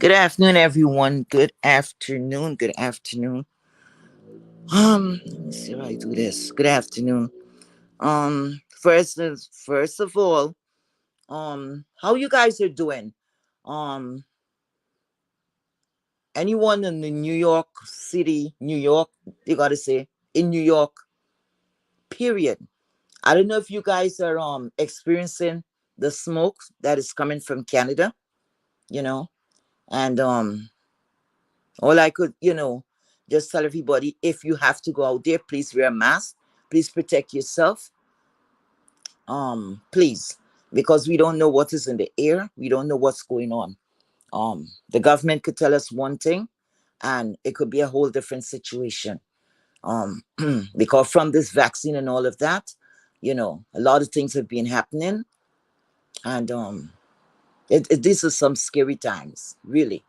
Good afternoon, everyone. Good afternoon. Good afternoon. Let me see how I do this. Good afternoon. First of all, how you guys are doing? Um, anyone in the New York City, New York, you gotta say in New York, period. I don't know if you guys are experiencing the smoke that is coming from Canada, you know, and all I could, just tell everybody, if you have to go out there, please wear a mask. Please protect yourself. Please, because we don't know what is in the air. We don't know what's going on. The government could tell us one thing, and it could be a whole different situation. Because from this vaccine and all of that, a lot of things have been happening, and these are some scary times, really.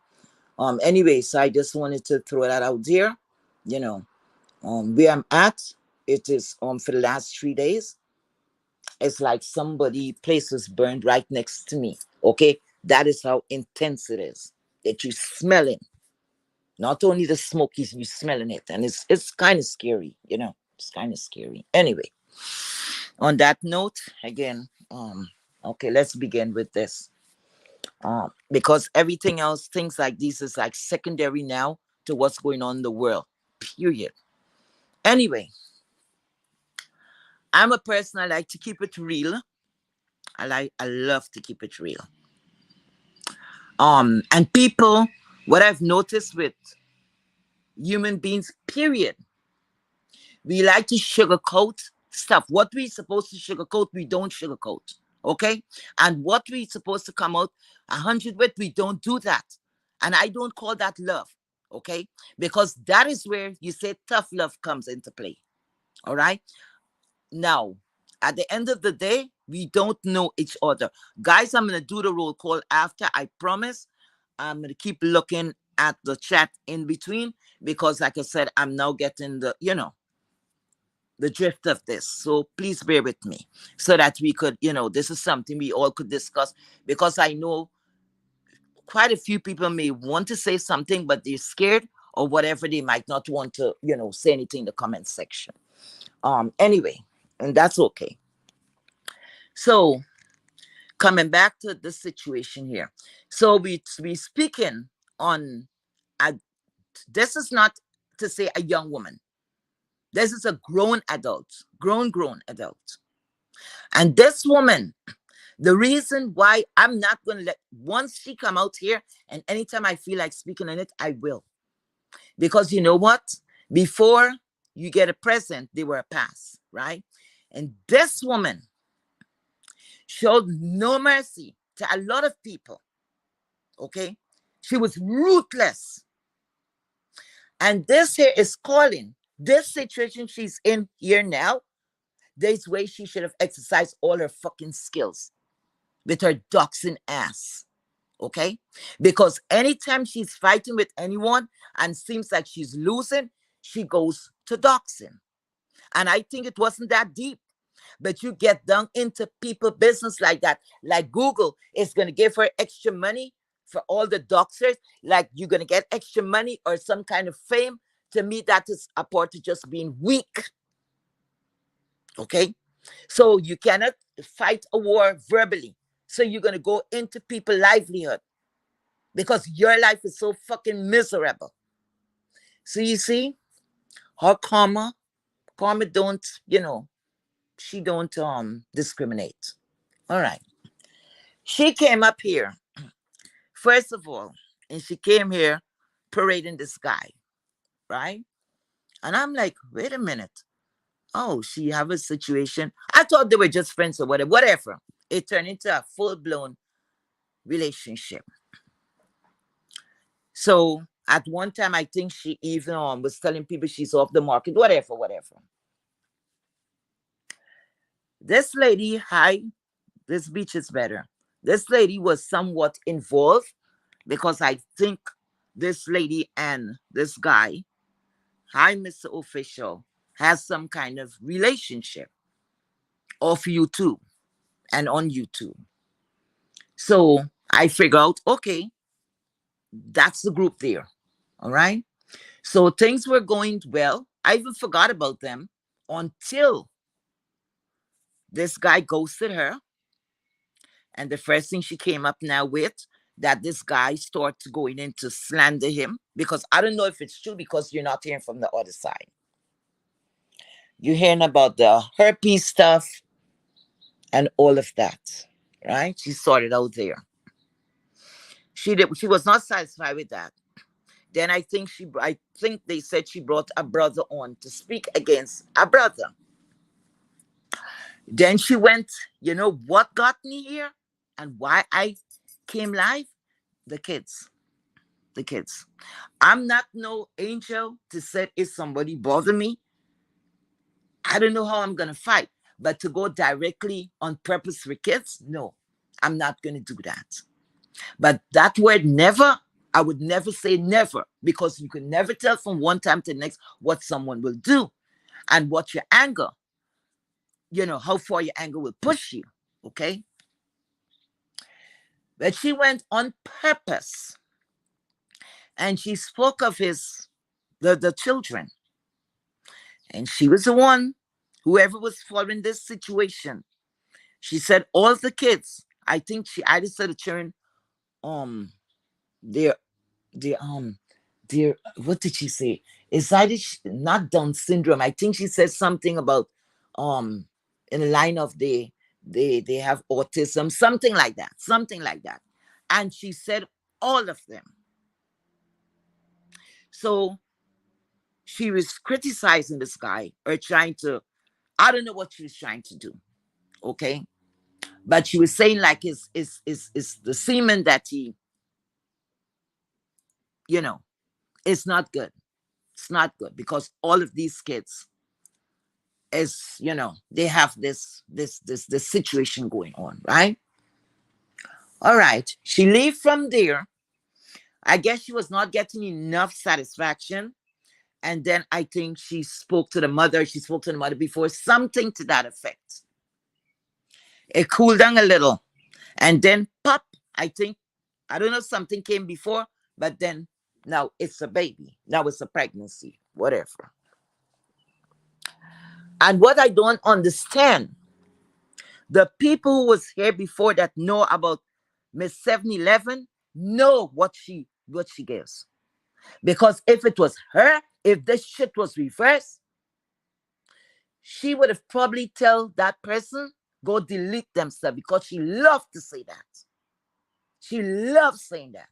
Anyway, so I just wanted to throw that out there. You know, where I'm at, it is for the last 3 days. It's like somebody place was burned right next to me. Okay, that is how intense it is. That you smelling, not only the smoke, is you smelling it, and it's kind of scary. It's kind of scary. Anyway, on that note, again, okay, let's begin with this. Because everything else, things like this, is like secondary now to what's going on in the world. Period. Anyway, I'm a person, I like to keep it real. I love to keep it real. And people, what I've noticed with human beings, period, we like to sugarcoat stuff. What we supposed to sugarcoat, we don't sugarcoat. Okay? And what we supposed to come out 100 with, we don't do that. And I don't call that love. Okay? Because that is where you say tough love comes into play. All right? Now, at the end of the day, we don't know each other. Guys, I'm going to do the roll call after, I promise. I'm going to keep looking at the chat in between because, like I said, I'm now getting the drift of this. So please bear with me so that we could, this is something we all could discuss because I know quite a few people may want to say something, but they're scared or whatever. They might not want to, say anything in the comment section. Anyway, and that's okay. So coming back to the situation here. So we speaking on a, this is not to say a young woman. This is a grown adult, grown adult. And this woman, the reason why I'm not going to let, once she come out here, and anytime I feel like speaking on it, I will. Because you know what? Before you get a present, they were a pass, right? And this woman showed no mercy to a lot of people. Okay? She was ruthless. And this here is calling this situation she's in here now. This way she should have exercised all her fucking skills with her doxing ass. Okay? Because anytime she's fighting with anyone and seems like she's losing, she goes to doxing. And I think it wasn't that deep. But you get down into people business like that. Like Google is going to give her extra money for all the doxers. Like you're going to get extra money or some kind of fame. To me, that is a part of just being weak. Okay? So you cannot fight a war verbally. So you're going to go into people's livelihood because your life is so fucking miserable. So you see, her karma don't, she don't discriminate. All right. She came up here, first of all, and she came here parading this guy, right? And I'm like, wait a minute. Oh, she have a situation. I thought they were just friends or whatever. Whatever. It turned into a full-blown relationship. So at one time, I think she even was telling people she's off the market, whatever, whatever. This lady, hi, this beach is better. This lady was somewhat involved because I think this lady and this guy, hi, Mr. Official, has some kind of relationship off YouTube and on YouTube. So I figure out, okay, That's the group there. All right. So things were going well. I even forgot about them until this guy ghosted her. And the first thing she came up now with, that this guy started going in to slander him, because I don't know if it's true, because you're not hearing from the other side. You're hearing about the herpes stuff and all of that, right? She sorted out there. She was not satisfied with that. Then I think they said she brought a brother on to speak against a brother. Then she went, you know what got me here and why I came live? The kids. The kids. I'm not no angel to say if somebody bother me, I don't know how I'm gonna fight. But to go directly on purpose for kids, no, I'm not gonna do that. But that word never, I would never say never, because you can never tell from one time to the next what someone will do and what your anger, how far your anger will push you. Okay. But she went on purpose and she spoke of the children. And she was the one, whoever was following this situation. She said all the kids, I think she either said the children, um, their their what did she say? It's either not Down syndrome. I think she said something about um in the line of they have autism, something like that, something like that. And she said all of them. So she was criticizing this guy or trying to, I don't know what she was trying to do. Okay. But she was saying like is the semen that he, you know, it's not good. It's not good because all of these kids is, they have this situation going on, right? All right. She leave from there. I guess she was not getting enough satisfaction. And then I think she spoke to the mother. She spoke to the mother before, something to that effect. It cooled down a little. And then pop, I think, I don't know if something came before, but then now it's a baby. Now it's a pregnancy, whatever. And what I don't understand, the people who was here before that know about Miss 711 know what she gives. Because if it was her, if this shit was reversed, she would have probably tell that person go delete themselves, because she loved to say that. She loves saying that.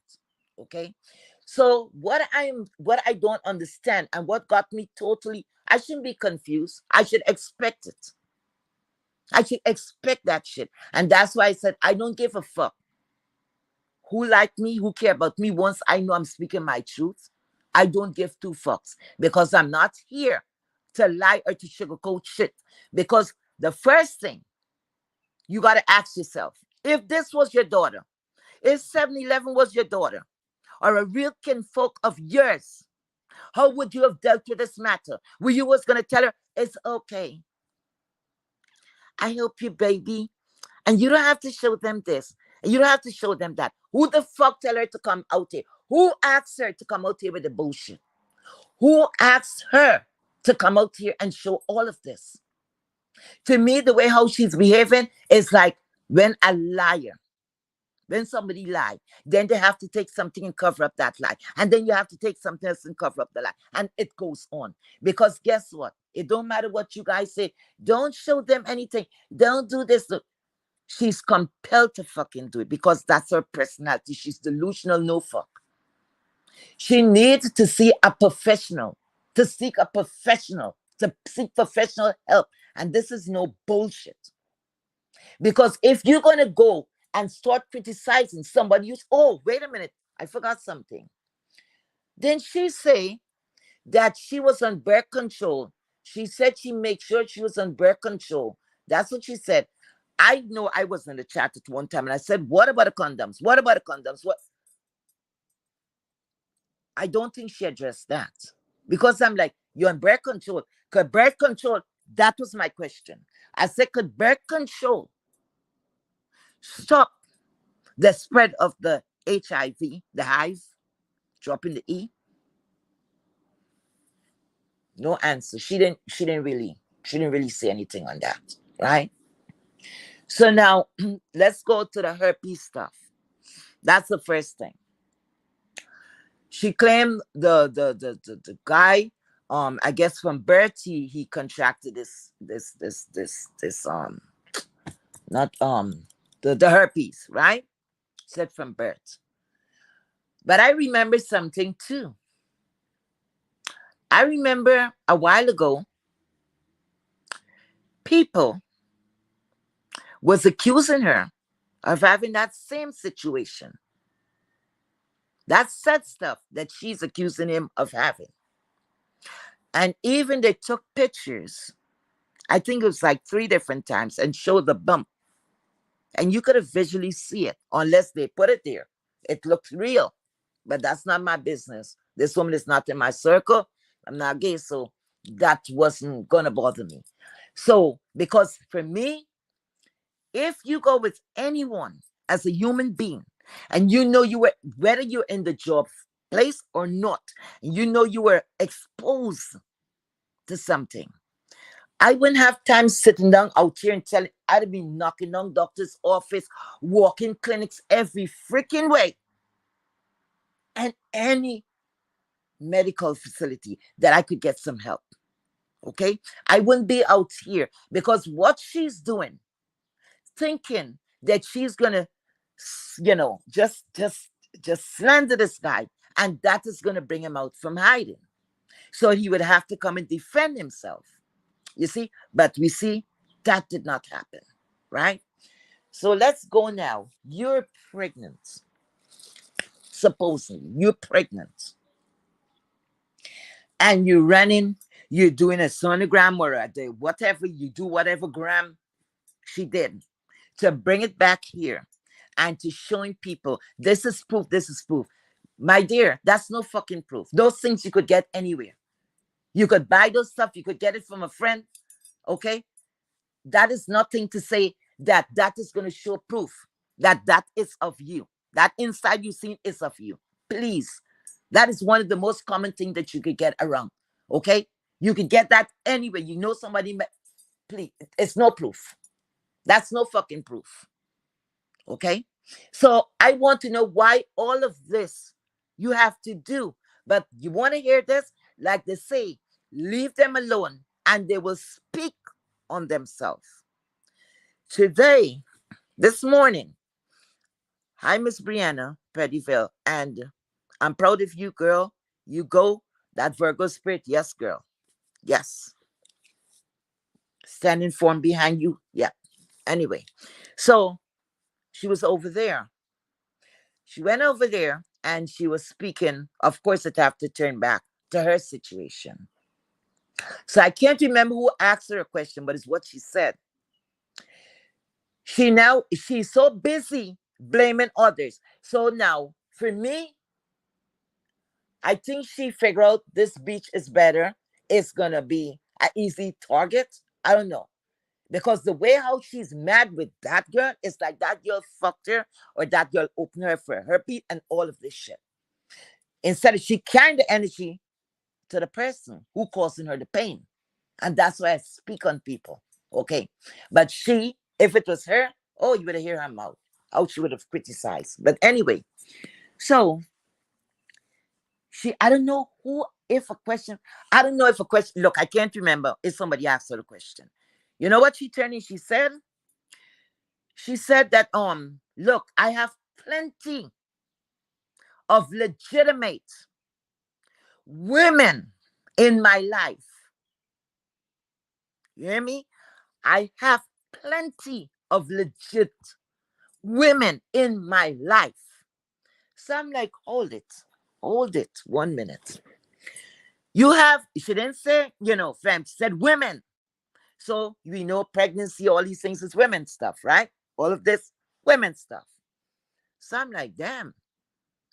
Okay. So what I don't understand and what got me totally, I shouldn't be confused. I should expect it. I should expect that shit. And that's why I said I don't give a fuck who like me, who care about me. Once I know I'm speaking my truth, I don't give two fucks, because I'm not here to lie or to sugarcoat shit. Because the first thing you got to ask yourself, if this was your daughter, if 711 was your daughter, or a real kinfolk of yours, how would you have dealt with this matter? Were you was going to tell her, it's okay, I help you, baby, and you don't have to show them this, and you don't have to show them that? Who the fuck tell her to come out here? Who asked her to come out here with the bullshit? Who asked her to come out here and show all of this? To me, the way how she's behaving is like when a liar, when somebody lie, then they have to take something and cover up that lie. And then you have to take something else and cover up the lie. And it goes on. Because guess what? It don't matter what you guys say. Don't show them anything. Don't do this. She's compelled to fucking do it because that's her personality. She's delusional, no fuck. She needs to see a professional, to seek a professional, to seek professional help. And this is no bullshit. Because if you're going to go and start criticizing somebody, oh, wait a minute, I forgot something. Then she say that she was on birth control. She said she made sure she was on birth control. That's what she said. I know I was in the chat at one time and I said, what about the condoms? What about the condoms? What? I don't think she addressed that. Because I'm like, you're on birth control. Could birth control, that was my question. I said, could birth control stop the spread of the HIV, the hive? Dropping the E. No answer. She didn't really say anything on that. Right? So now let's go to the herpes stuff. That's the first thing. She claimed the guy, I guess from birth he contracted this not the herpes, right? Said from birth. But I remember something too. I remember a while ago, people was accusing her of having that same situation. That said stuff that she's accusing him of having. And even they took pictures, I think it was like 3 different times, and showed the bump. And you could have visually see it unless they put it there. It looked real. But that's not my business. This woman is not in my circle. I'm not gay, so that wasn't gonna bother me. So, because for me, if you go with anyone as a human being, and you know you were, whether you're in the job place or not, and you know you were exposed to something, I wouldn't have time sitting down out here and telling. I'd be knocking on doctor's office, walking clinics every freaking way, and any medical facility that I could get some help. Okay, I wouldn't be out here because what she's doing, thinking that she's gonna, just slander this guy, and that is gonna bring him out from hiding. So he would have to come and defend himself. You see, but we see that did not happen, right? So let's go now. You're pregnant. Supposedly, you're pregnant, and you're running. You're doing a sonogram or whatever you do, whatever gram she did, to bring it back here and to showing people this is proof. This is proof. My dear, that's no fucking proof. Those things you could get anywhere. You could buy those stuff. You could get it from a friend. Okay, that is nothing to say that that is going to show proof that that is of you. That inside you seen is of you. Please, that is one of the most common things that you could get around. Okay, you could get that anywhere. You know somebody. Please, it's no proof. That's no fucking proof. Okay, so I want to know why all of this you have to do. But you want to hear this? Like they say, leave them alone and they will speak on themselves. Today, this morning, hi, Miss Brianna Pettyville, and I'm proud of you, girl. You go, that Virgo spirit. Yes, girl. Yes. Standing firm behind you. Yeah. Anyway, so she was over there. She went over there and she was speaking. Of course, I'd have to turn back to her situation. So I can't remember who asked her a question, but it's what she said. She's so busy blaming others. So now, for me, I think she figured out this beach is better. It's gonna be an easy target. I don't know. Because the way how she's mad with that girl is like that girl fucked her or that girl opened her for herpes and all of this shit. Instead of she carrying the energy to the person who causing her the pain. And that's why I speak on people. Okay. But she, if it was her, oh, you would have heard her mouth. How she would have criticized. But anyway, so I don't know who, if a question, I don't know if a question, look, I can't remember if somebody asked her the question. You know what she turned in? She said? She said that, look, I have plenty of legitimate women in my life. You hear me? I have plenty of legit women in my life. So I'm like, hold it 1 minute. You have, she didn't say, fam, she said women. So we know pregnancy, all these things is women stuff, right? All of this women stuff. So I'm like, damn,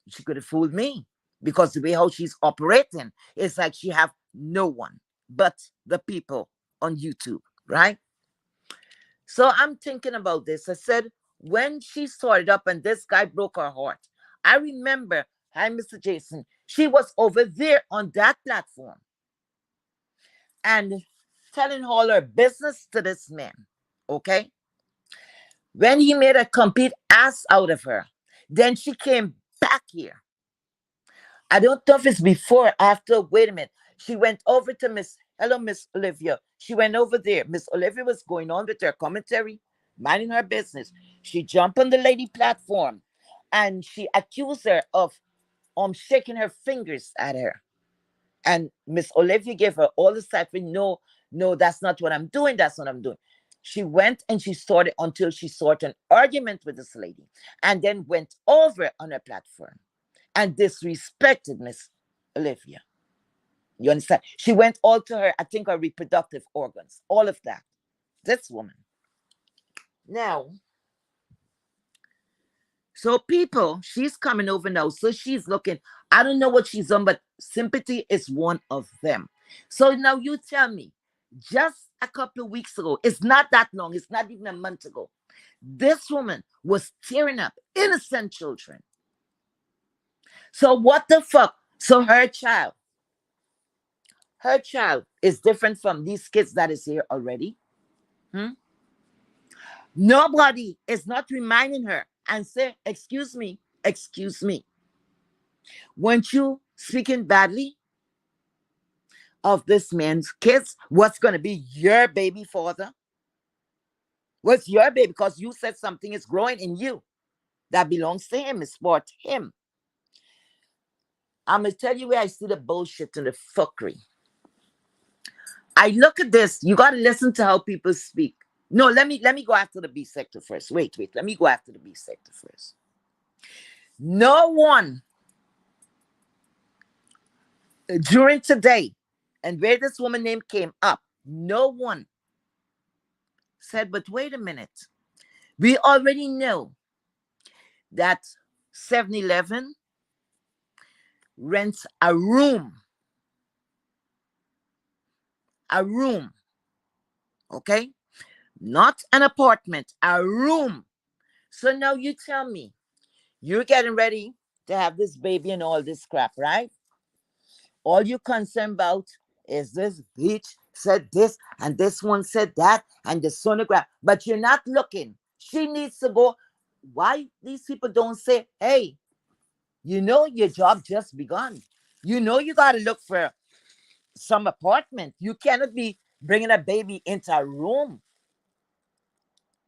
she could have fooled me because the way how she's operating is like she have no one but the people on YouTube, right? So I'm thinking about this. I said, when she started up and this guy broke her heart, I remember, hi, Mr. Jason, She was over there on that platform and telling all her business to this man. Okay? When he made a complete ass out of her, then she came back here. I don't know if it's before or after. Wait a minute. She went over to hello, Miss Olivia. She went over there. Miss Olivia was going on with her commentary, minding her business. She jumped on the lady platform and she accused her of shaking her fingers at her. And Miss Olivia gave her all the side for no, no, that's not what I'm doing. That's what I'm doing. She went and she sorted until she sorted an argument with this lady and then went over on her platform and disrespected Miss Olivia. You understand? She went all to her, I think, her reproductive organs, all of that. This woman. Now, so people, she's coming over now. So she's looking, I don't know what she's on, but sympathy is one of them. So now you tell me, just a couple of weeks ago, it's not that long, it's not even a month ago, this woman was tearing up innocent children. So what the fuck? So her child is different from these kids that is here already. Hmm? Nobody is not reminding her and say, excuse me. Weren't you speaking badly of this man's kids? What's going to be your baby father? What's your baby? Because you said something is growing in you that belongs to him, is for him. I'm going to tell you where I see the bullshit and the fuckery. I look at this. You got to listen to how people speak. No, let me go after the B sector first. Wait. Let me go after the B sector first. No one during today, and where this woman name came up, no one said, but wait a minute. We already know that 7-Eleven rents a room. A room. Okay? Not an apartment, a room. So now you tell me, you're getting ready to have this baby and all this crap, right? All you're concerned about is this bitch said this and this one said that and the sonograph, but you're not looking. She needs to go. Why these people don't say, hey, you know your job just begun. You know you got to look for some apartment. You cannot be bringing a baby into a room.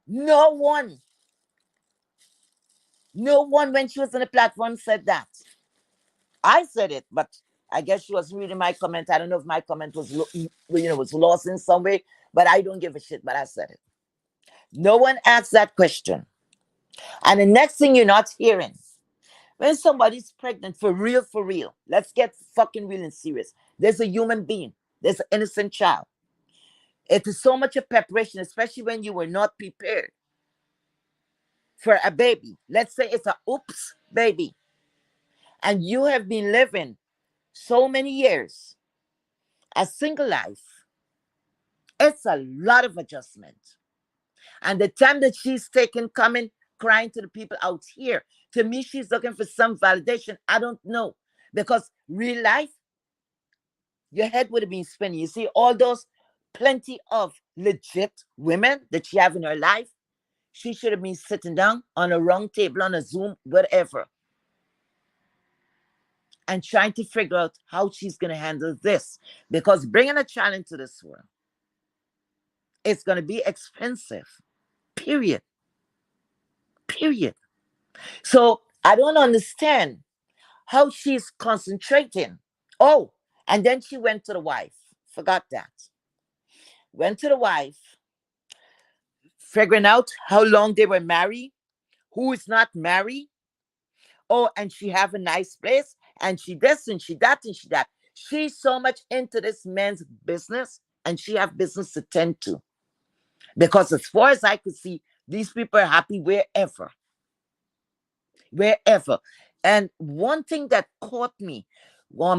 No one when she was on the platform said that. I said it, but I guess she wasn't reading my comment. I don't know if my comment was, was lost in some way, but I don't give a shit. But I said it. No one asked that question. And the next thing you're not hearing, when somebody's pregnant for real, let's get fucking real and serious. There's a human being. There's an innocent child. It is so much of preparation, especially when you were not prepared for a baby. Let's say it's a oops baby. And you have been living so many years a single life. It's a lot of adjustment. And the time that she's taken coming, crying to the people out here, to me, she's looking for some validation. I don't know. Because real life, your head would have been spinning. You see, all those plenty of legit women that she have in her life, she should have been sitting down on a round table, on a Zoom, whatever, and trying to figure out how she's going to handle this. Because bringing a child into this world, it's going to be expensive. Period. So I don't understand how she's concentrating. Oh, and then she went to the wife. Forgot that. Went to the wife, figuring out how long they were married, who is not married. Oh, and she have a nice place, and she this and she that and she that. She's so much into this man's business, and she have business to tend to. Because as far as I could see, these people are happy wherever. Wherever. And one thing that caught me,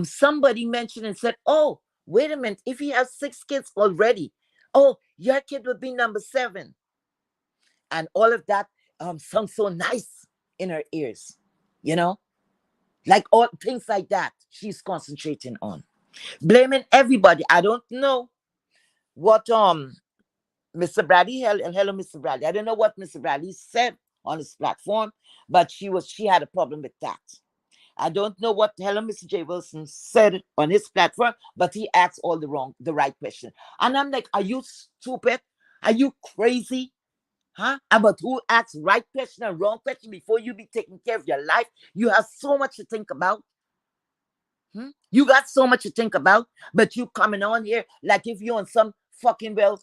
somebody mentioned and said, oh, wait a minute, if he has 6 kids already, oh, your kid would be number 7. And all of that sounds so nice in her ears, you know? Like all things like that, she's concentrating on. Blaming everybody. I don't know what Mr. Bradley, hello, Mr. Bradley. I don't know what Mr. Bradley said on his platform, but she had a problem with that. I don't know what Hello Mr. J. Wilson said on his platform, but he asked all the right question. And I'm like, are you stupid? Are you crazy? Huh? About who asks right question and wrong question before you be taking care of your life? You have so much to think about. You got so much to think about, but you coming on here like if you're on some fucking well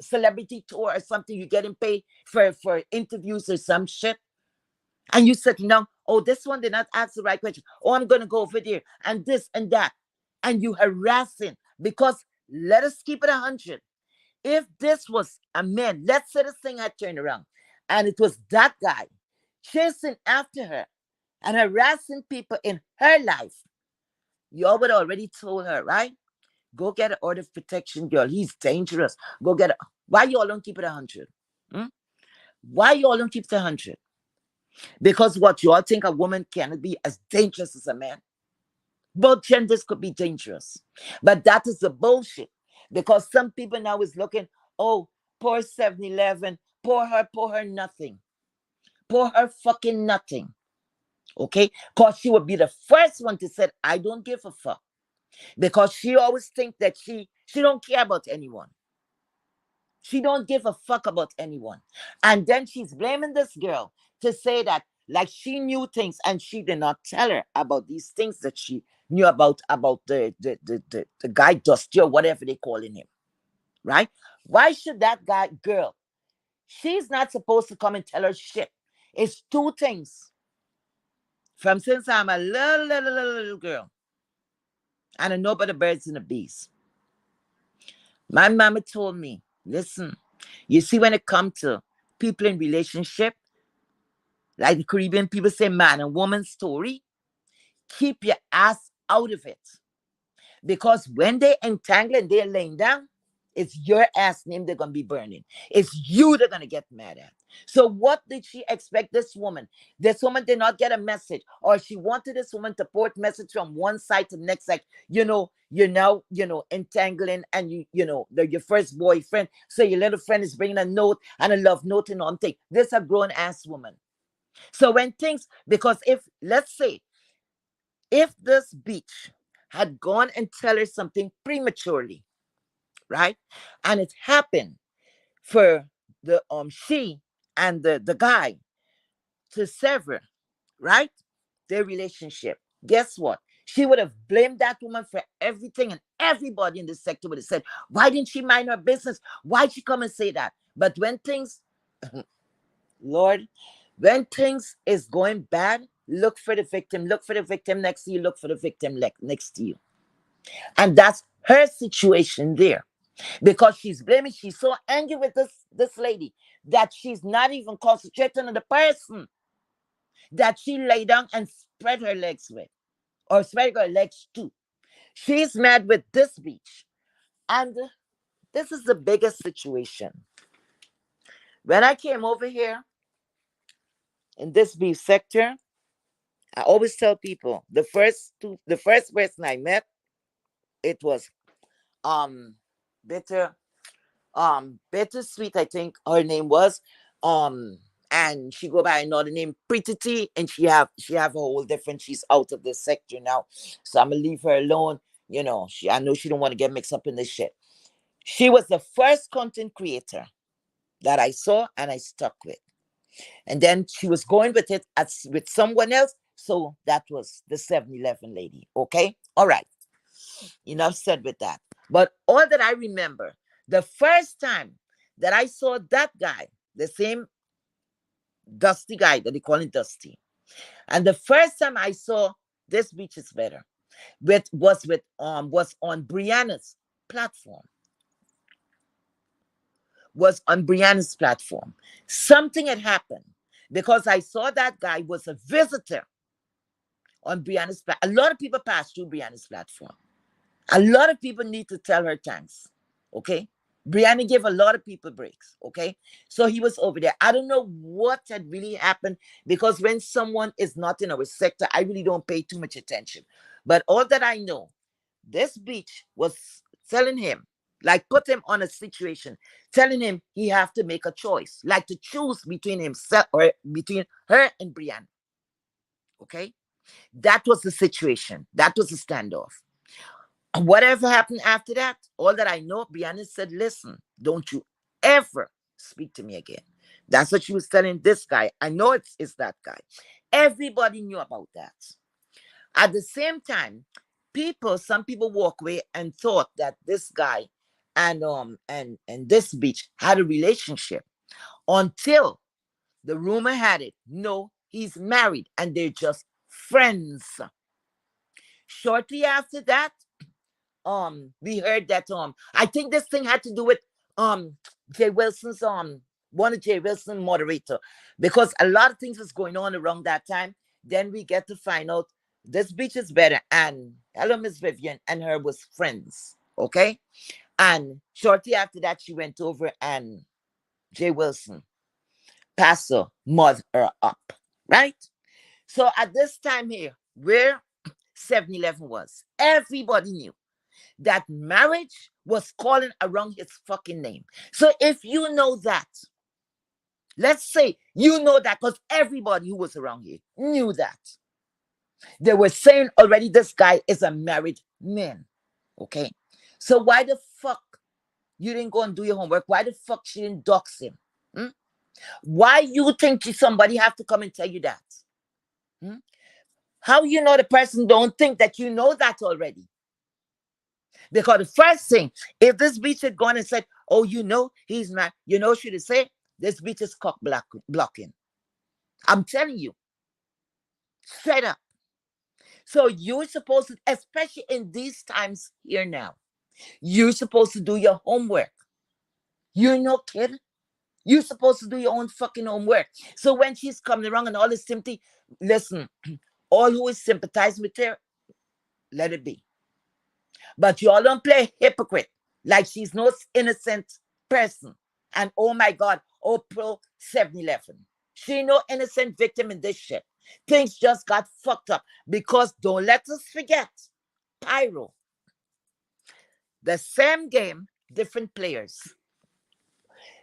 celebrity tour or something, you getting paid for interviews or some shit. And you sitting down, oh, this one did not ask the right question. Oh, I'm gonna go over there and this and that. And you harassing because let us keep it 100. If this was a man, let's say this thing had turned around and it was that guy chasing after her and harassing people in her life, y'all would already told her, right? Go get an order of protection, girl. He's dangerous. Go get it. Why y'all don't keep it 100? Hmm? Why y'all don't keep it 100? Because what y'all think a woman cannot be as dangerous as a man. Both genders could be dangerous. But that is the bullshit. Because some people now is looking, oh, poor 7-Eleven, poor her nothing. Poor her fucking nothing. Okay? Because she would be the first one to say, I don't give a fuck. Because she always think that she don't care about anyone. She don't give a fuck about anyone. And then she's blaming this girl to say that like she knew things and she did not tell her about these things that she knew about the guy Dusty or whatever they calling him. Right? Why should that girl? She's not supposed to come and tell her shit. It's two things. From since I'm a little girl. And I know about the birds and the bees. My mama told me, listen, you see when it comes to people in relationship, like the Caribbean people say man and woman story, keep your ass out of it. Because when they entangle and they're laying down, it's your ass name they're going to be burning. It's you they're going to get mad at. So what did she expect this woman? This woman did not get a message, or she wanted this woman to port message from one side to the next. Like, you're now, entangling and your first boyfriend. So your little friend is bringing a note and a love note and on thing. This a grown ass woman. So when things, because let's say, if this beach had gone and tell her something prematurely, right? And it happened for the she and the guy to sever, right? Their relationship. Guess what? She would have blamed that woman for everything, and everybody in the sector would have said, why didn't she mind her business? Why'd she come and say that? But when things, Lord, when things is going bad, look for the victim. Look for the victim next to you. Look for the victim next to you. And that's her situation there. Because she's blaming, she's so angry with this lady that she's not even concentrating on the person that she lay down and spread her legs with, or spread her legs to. She's mad with this beach. And this is the biggest situation. When I came over here in this beach sector, I always tell people the first person I met, it was bitter bittersweet, I think her name was. And she go by another name, Pretty T, and she have a whole different, she's out of this sector now. So I'm gonna leave her alone. I know she don't want to get mixed up in this shit. She was the first content creator that I saw and I stuck with. And then she was going with it with someone else. So that was the 7-Eleven lady. Okay. All right. Enough said with that. But all that I remember, the first time that I saw that guy, the same Dusty guy that they call him Dusty, and the first time I saw this beach is better, was on Brianna's platform. Was on Brianna's platform. Something had happened because I saw that guy was a visitor on Brianna's platform. A lot of people pass through Brianna's platform. A lot of people need to tell her thanks. Okay? Brianna gave a lot of people breaks. Okay. So he was over there. I don't know what had really happened because when someone is not in our sector, I really don't pay too much attention. But all that I know, this beach was telling him, like put him on a situation, telling him he have to make a choice, like to choose between himself or between her and Brianna. Okay. That was the situation. That was the standoff. Whatever happened after that, all that I know, Brianna said, listen, don't you ever speak to me again. That's what she was telling this guy. I know it's that guy. Everybody knew about that. At the same time, some people walk away and thought that this guy and this bitch had a relationship until the rumor had it. No, he's married and they're just friends. Shortly after that, we heard that I think this thing had to do with um Jay Wilson's one of Jay Wilson moderator, because a lot of things was going on around that time. Then we get to find out this beach is better, and hello Miss Vivian and her was friends. Okay. And shortly after that she went over and Jay Wilson pastor mother her up, right? So at this time here, where 7-Eleven was, everybody knew that marriage was calling around his fucking name. So if you know that, let's say you know that because everybody who was around here knew that. They were saying already this guy is a married man. Okay. So why the fuck you didn't go and do your homework? Why the fuck she didn't dox him? Hmm? Why you think somebody have to come and tell you that? Hmm? How you know the person don't think that you know that already? Because the first thing, if this bitch had gone and said, oh, you know, he's not, you know, should have said, this bitch is blocking. I'm telling you, straight up. So you're supposed to, especially in these times here now, you're supposed to do your homework. You're no kid. You're supposed to do your own fucking homework. So when she's coming around and all this sympathy, listen, all who is sympathizing with her, let it be. But y'all don't play hypocrite like she's no innocent person. And oh my God, oh pro 7-Eleven. She no innocent victim in this shit. Things just got fucked up because don't let us forget, Pyro, the same game, different players.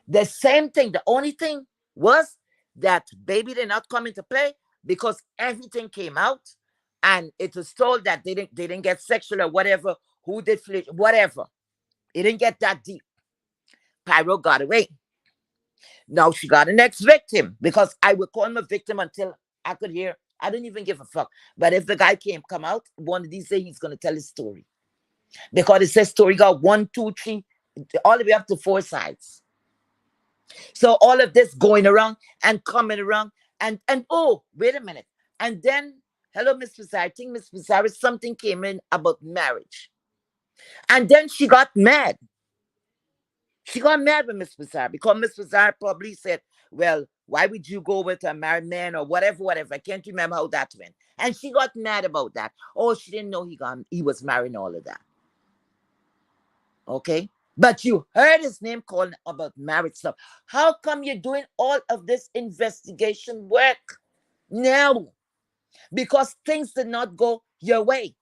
The same thing. The only thing was that baby did not come into play because everything came out and it was told that they didn't get sexual or whatever, who did whatever. It didn't get that deep. Pyro got away. Now she got a next victim because I would call him a victim until I could hear. I didn't even give a fuck. But if the guy come out, one of these days he's gonna tell his story. Because it says story got 1, 2, 3, all the way up to 4 sides. So all of this going around and coming around and oh, wait a minute. And then, hello, Miss Bizarre. I think Miss Bizarre, something came in about marriage. And then she got mad. She got mad with Miss Bizarre because Miss Bizarre probably said, well, why would you go with a married man or whatever, whatever. I can't remember how that went. And she got mad about that. Oh, she didn't know he was married and all of that. Okay? But you heard his name calling about marriage stuff. How come you're doing all of this investigation work now? Because things did not go your way.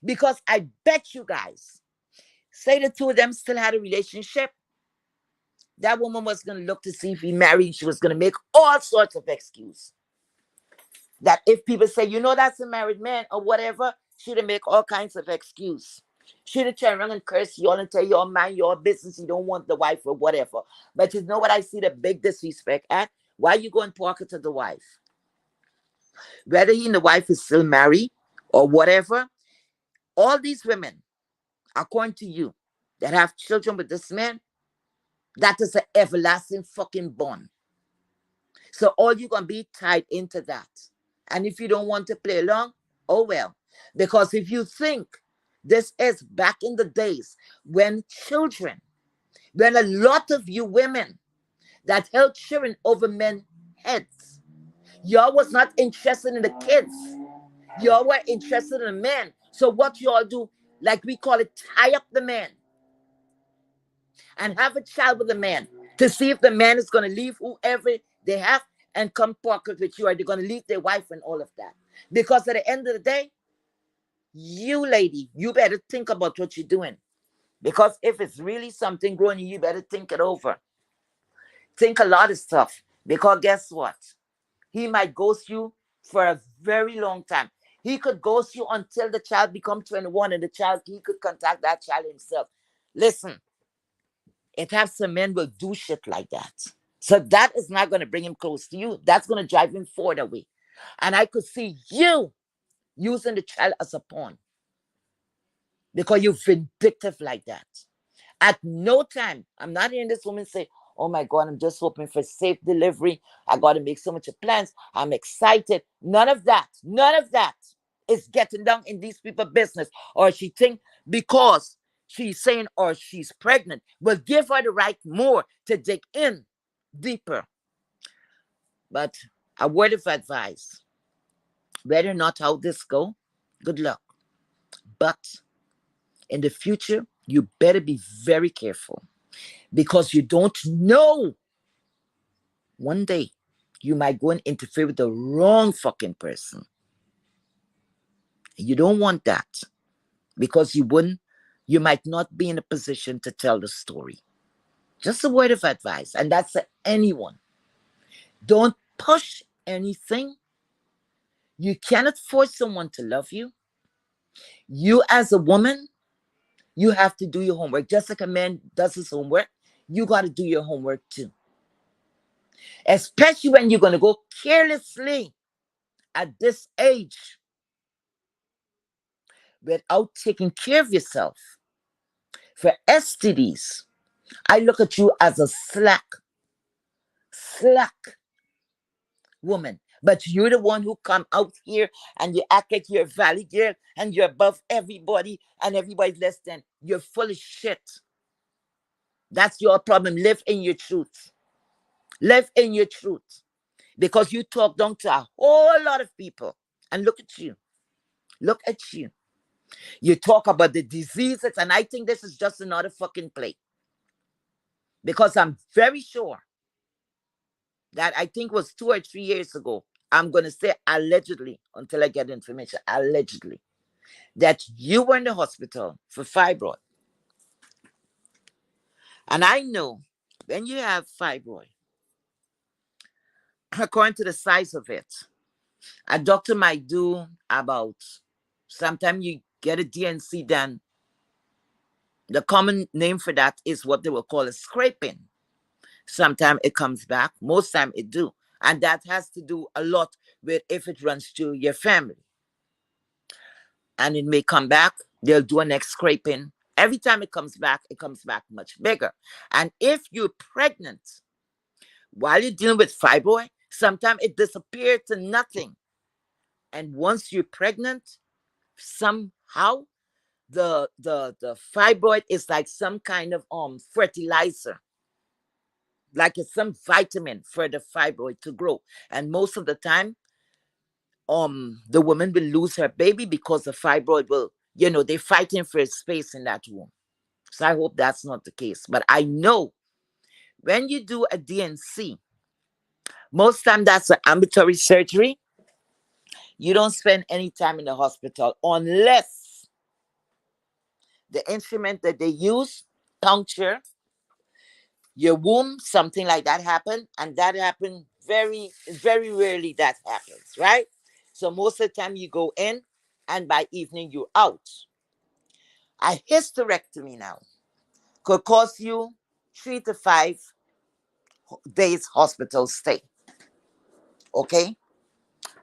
Because I bet you guys, say the two of them still had a relationship, that woman was going to look to see if he married. She was going to make all sorts of excuses. That if people say, you know, that's a married man or whatever, she'd make all kinds of excuse. She'd have turned around and curse you all and tell you, all mind your business, you don't want the wife or whatever. But you know what I see the big disrespect at? Why you go and talk to the wife? Whether he and the wife is still married or whatever, all these women, according to you, that have children with this man, that is an everlasting fucking bond. So all you're going to be tied into that. And if you don't want to play along, oh well. Because if you think this is back in the days when a lot of you women that held children over men's heads, y'all was not interested in the kids. Y'all were interested in the men. So what y'all do, like we call it, tie up the man. and have a child with a man to see if the man is going to leave whoever they have and come pocket with you, or they're going to leave their wife and all of that. Because at the end of the day, you lady, you better think about what you're doing. Because if it's really something growing, you better think it over. Think a lot of stuff. Because guess what? He might ghost you for a very long time. He could ghost you until the child becomes 21 and the child, he could contact that child himself. Listen, it has some men will do shit like that. So that is not going to bring him close to you. That's going to drive him forward away. And I could see you using the child as a pawn because you're vindictive like that. At no time, I'm not hearing this woman say, oh my God, I'm just hoping for safe delivery. I got to make so much of plans. I'm excited. None of that. None of that is getting down in these people's business. Or she think because she's saying or she's pregnant will give her the right more to dig in deeper. But a word of advice, whether or not how this go, good luck. But in the future, you better be very careful because you don't know. One day, you might go and interfere with the wrong fucking person. You don't want that because you might not be in a position to tell the story. Just a word of advice, and that's to anyone. Don't push anything. You cannot force someone to love you. You, as a woman, you have to do your homework. Just like a man does his homework, you got to do your homework too. Especially when you're going to go carelessly at this age without taking care of yourself. For STDs, I look at you as a slack woman. But you're the one who come out here and you act like you're a valley girl and you're above everybody and everybody's less than. You're full of shit. That's your problem. Live in your truth. Live in your truth. Because you talk down to a whole lot of people. And look at you. Look at you. You talk about the diseases, and I think this is just another fucking play. Because I'm very sure that I think was 2 or 3 years ago. I'm going to say allegedly until I get information. Allegedly. That you were in the hospital for fibroid. And I know when you have fibroid, according to the size of it, a doctor might do about, sometimes you get a DNC done. The common name for that is what they will call a scraping. Sometimes it comes back. Most time it do. And that has to do a lot with if it runs through your family. And it may come back. They'll do a next scraping. Every time it comes back much bigger. And if you're pregnant, while you're dealing with fibroid, sometimes it disappears to nothing. And once you're pregnant, somehow the fibroid is like some kind of fertilizer, like it's some vitamin for the fibroid to grow. And most of the time, the woman will lose her baby because the fibroid will, they're fighting for space in that womb. So I hope that's not the case. But I know when you do a DNC, most time that's an ambulatory surgery. You don't spend any time in the hospital unless the instrument that they use puncture your womb, something like that happen, and that happen very, very rarely that happens, right? So most of the time you go in and by evening you're out. A hysterectomy now could cost you 3 to 5 days hospital stay. Okay?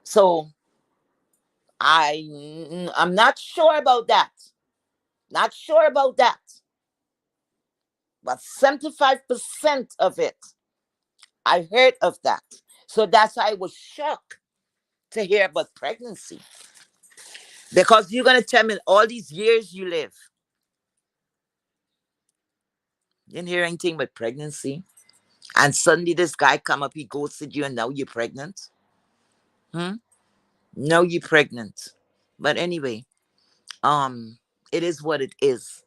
So I'm not sure about that. Not sure about that. But 75% of it, I heard of that. So that's why I was shocked to hear about pregnancy. Because you're going to tell me all these years you live, you didn't hear anything about pregnancy. And suddenly this guy come up, he ghosted you, and now you're pregnant. Now you're pregnant. But anyway, it is what it is.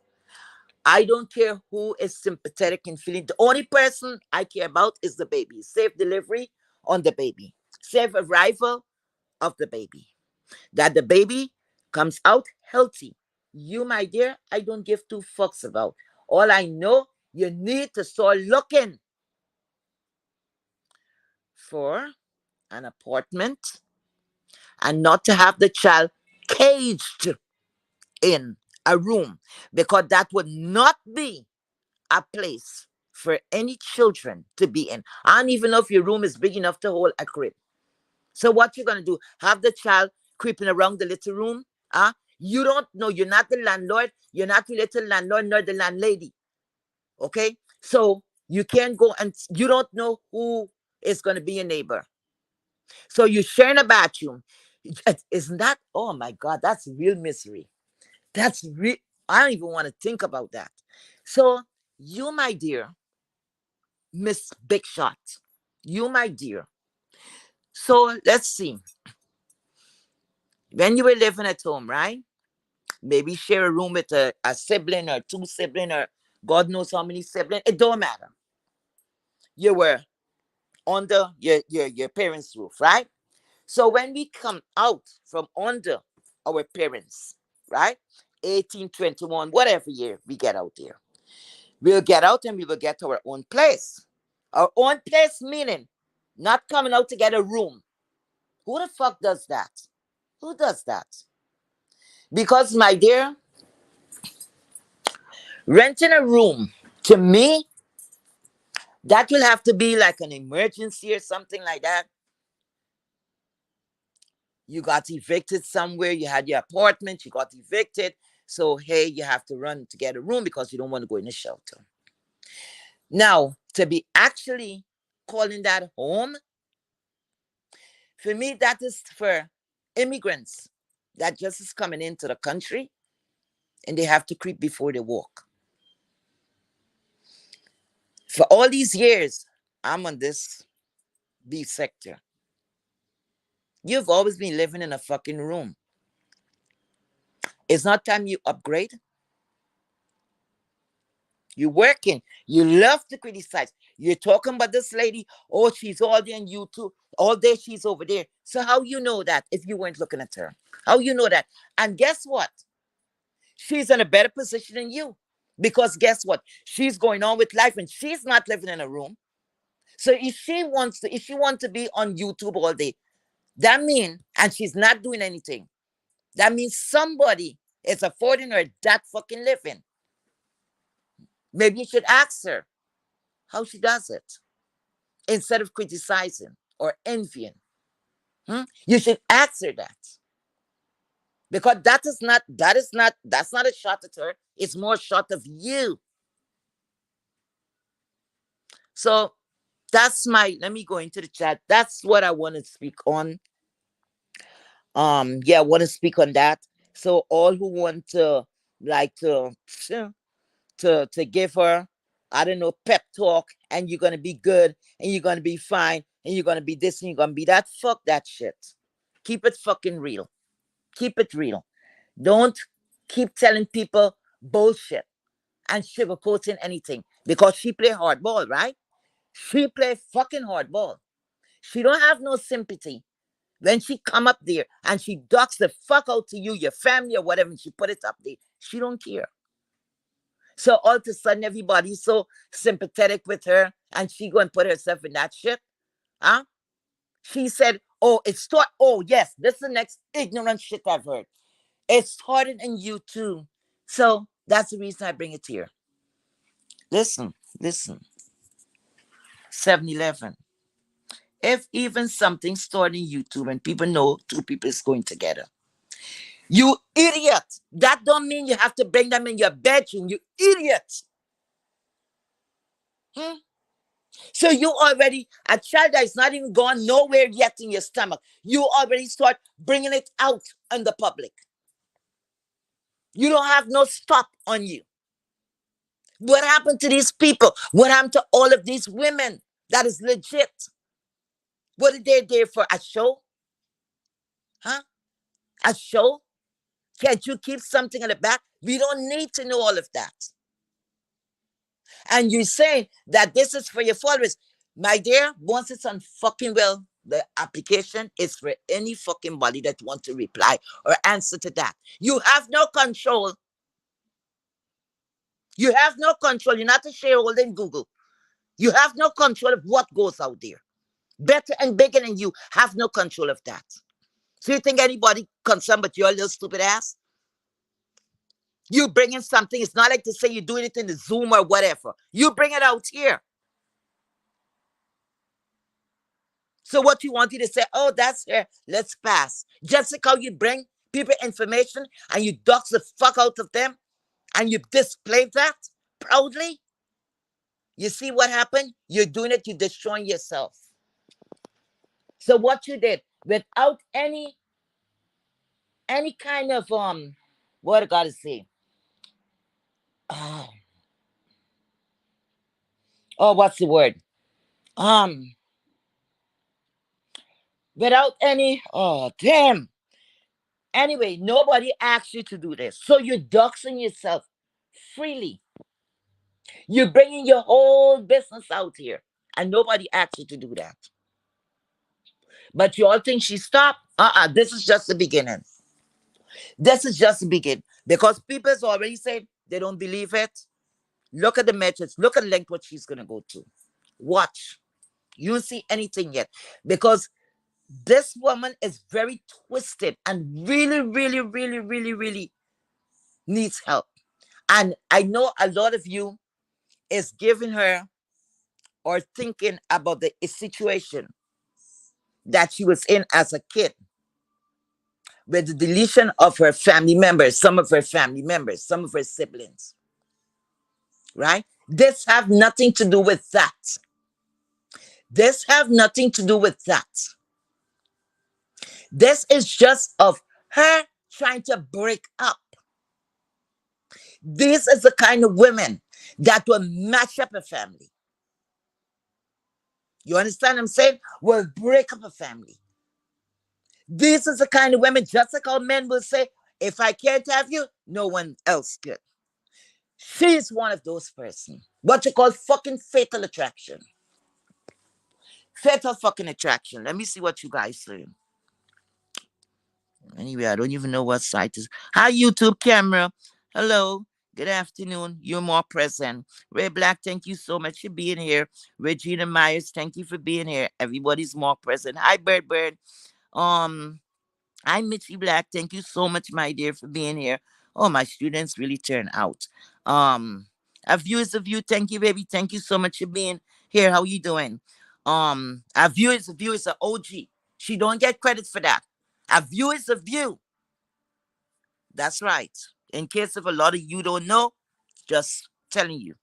I don't care who is sympathetic and feeling. The only person I care about is the baby. Safe delivery on the baby. Safe arrival of the baby. That the baby comes out healthy. You, my dear, I don't give two fucks about. All I know, you need to start looking for an apartment and not to have the child caged in a room, because that would not be a place for any children to be in. I don't even know if your room is big enough to hold a crib. So what you're gonna do? Have the child creeping around the little room? Huh? You don't know. You're not the landlord. You're not related to the landlord nor the landlady. Okay? So you can't go, and you don't know who is gonna be your neighbor. So you're sharing a bathroom. Isn't that? Oh my God, that's real misery. That's real. I don't even want to think about that. So you, my dear, Miss Big Shot. You, my dear. So let's see. When you were living at home, right? Maybe share a room with a sibling or two sibling or God knows how many siblings. It don't matter. You were under your parents' roof, right? So when we come out from under our parents, right? 1821, whatever year we get out there, we'll get out and we will get our own place. Our own place meaning not coming out to get a room. Who the fuck does that? Who does that? Because, my dear, renting a room, to me, that will have to be like an emergency or something like that. You got evicted somewhere, you had your apartment, you got evicted. So, hey, you have to run to get a room because you don't want to go in a shelter. Now, to be actually calling that home, for me, that is for immigrants that just is coming into the country and they have to creep before they walk. For all these years, I'm on this B sector. You've always been living in a fucking room. It's not time you upgrade. You're working. You love to criticize. You're talking about this lady. Oh, she's all there on YouTube. All day she's over there. So how you know that if you weren't looking at her? How you know that? And guess what? She's in a better position than you. Because guess what? She's going on with life and she's not living in a room. So if she wants to be on YouTube all day, that means, and she's not doing anything, that means somebody is affording her that fucking living. Maybe you should ask her how she does it instead of criticizing or envying. You should ask her that. Because that's not a shot at her. It's more a shot of you. So that's my, let me go into the chat. That's what I want to speak on. Yeah, I want to speak on that. So all who want to, like, to give her, I don't know, pep talk, and you're gonna be good and you're gonna be fine and you're gonna be this and you're gonna be that. Fuck that shit. Keep it fucking real. Keep it real. Don't keep telling people bullshit and sugarcoating anything, because she play hardball, right? She play fucking hardball. She don't have no sympathy when she come up there and she ducks the fuck out to you, your family or whatever, and she put it up there. She don't care. So all of a sudden everybody's so sympathetic with her and she go and put herself in that shit. Huh? She said, oh, it started. Oh, yes, this is the next ignorant shit I've heard. It started in you too. So that's the reason I bring it here. Listen, listen. 7-Eleven. If even something started in YouTube and people know two people is going together, you idiot. That don't mean you have to bring them in your bedroom. You idiot. Hmm? So you already, a child that is not even gone nowhere yet in your stomach, you already start bringing it out in the public. You don't have no stop on you. What happened to these people? What happened to all of these women that is legit? What are they there for? A show? Huh? A show? Can't you keep something in the back? We don't need to know all of that. And you're saying that this is for your followers. My dear, once it's on fucking well, the application is for any fucking body that want to reply or answer to that. You have no control. You have no control. You're not a shareholder in Google. You have no control of what goes out there. Better and bigger than you have no control of that. So you think anybody concerned but your little stupid ass? You bringing something. It's not like to say you're doing it in the Zoom or whatever. You bring it out here. So what you want you to say, oh, that's her. Let's pass. Just like how you bring people information and you dox the fuck out of them and you display that proudly. You see what happened? You're doing it, you're destroying yourself. So what you did without any kind of what I gotta say. Oh, oh, what's the word? Um, without any oh damn. Anyway, nobody asked you to do this. So you're doxing yourself freely. You're bringing your whole business out here, and nobody asked you to do that. But you all think she stopped? This is just the beginning. This is just the beginning. Because people's already said they don't believe it. Look at the metrics. Look at the length what she's going to go to. Watch. You don't see anything yet. Because this woman is very twisted and really, really, really, really, really needs help. And I know a lot of you is giving her or thinking about the situation that she was in as a kid with the deletion of her family members, some of her family members, some of her siblings, right? This have nothing to do with that. This have nothing to do with that. This is just of her trying to break up. This is the kind of women that will match up a family. You understand what I'm saying? Will break up a family. This is the kind of women, just like how men will say, if I can't have you, no one else can. She's one of those persons. What you call fucking fatal attraction. Fatal fucking attraction. Let me see what you guys say. Anyway, I don't even know what site is. Hi, YouTube camera. Hello. Good afternoon. You're more present. Ray Black, thank you so much for being here. Regina Myers, thank you for being here. Everybody's more present. Hi, Bird Bird. Um, I'm Mitchie Black. Thank you so much, my dear, for being here. Oh, my students really turn out. Our viewers of you, thank you, baby. Thank you so much for being here. How you doing? Our viewers are OG. She don't get credit for that. Our viewers of you. That's right. In case if a lot of you don't know, just telling you.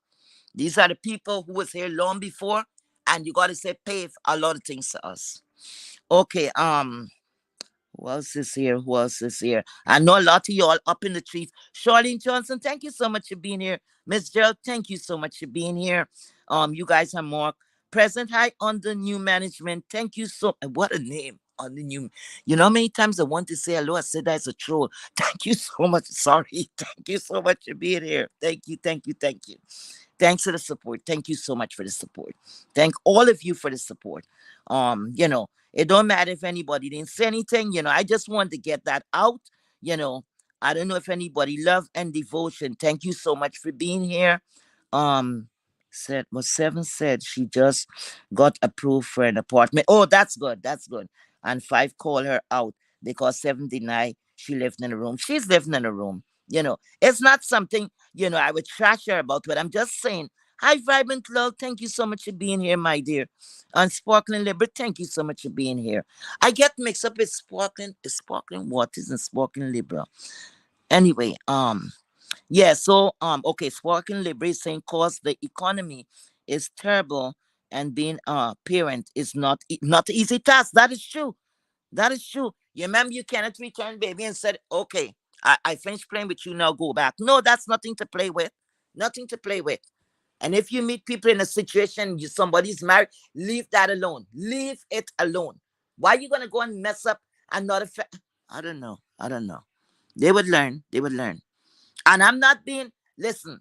These are the people who was here long before, and you gotta say pay for a lot of things to us. Okay, who else is here? Who else is here? I know a lot of y'all up in the trees. Charlene Johnson, thank you so much for being here. Miss Gerald, thank you so much for being here. You guys are more present. Hi, on the new management. Thank you so. What a name on the new. You know how many times I want to say hello? I said that's a troll. Thank you so much. Sorry. Thank you so much for being here. Thank you. Thank you. Thank you. Thanks for the support. Thank you so much for the support. Thank all of you for the support. It don't matter if anybody didn't say anything, I just wanted to get that out. You know, I don't know if anybody love and devotion. Thank you so much for being here. Um said what seven said she just got approved for an apartment. Oh, that's good. That's good. And five called her out because seven denied she lived in a room. She's living in a room. It's not something I would trash her about, but I'm just saying, hi, Vibrant Love. Thank you so much for being here, my dear. And Sparkling Liber, thank you so much for being here. I get mixed up with sparkling waters and Sparkling Libra. Anyway, yeah, so okay, Sparkling Libre is saying cause the economy is terrible and being a parent is not an easy task. That is true. That is true. You remember you cannot return baby and said, okay, I finished playing with you, now go back. No, that's nothing to play with. Nothing to play with. And if you meet people in a situation, somebody's married, leave that alone. Leave it alone. Why are you gonna go and mess up another I don't know. I don't know. They would learn. They would learn. And I'm not being listen,